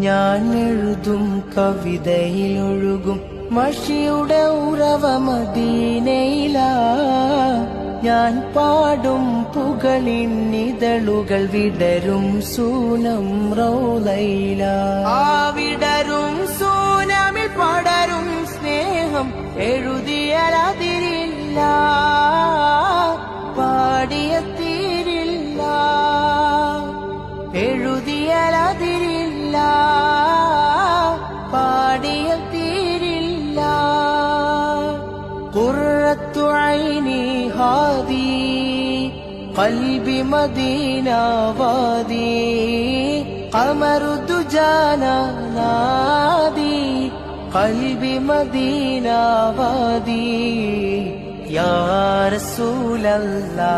ഞാൻ എഴുതും കവിതയിലൊഴുകും മഷിയുടെ ഉറവ മദീനയിലാ. ഞാൻ പാടും പുകളിന്നിതളുകൾ വിടരും സൂനം റൗളയിലാ. ആ വിടരും സൂനമിൽ പടരും സ്നേഹം എഴുതിയാലതിരില്ല, പാടിയ തീരില്ല, എഴുതിയാലതിരില്ല, പാടിയ തീരില്ല. ഖുർറത്തു ഐനി ഹാദി ഖൽബി മദീന വാദി ഖമറു ദുജാന നാദി ഖൽബി മദീന വാദി യാ റസൂലല്ലാഹ്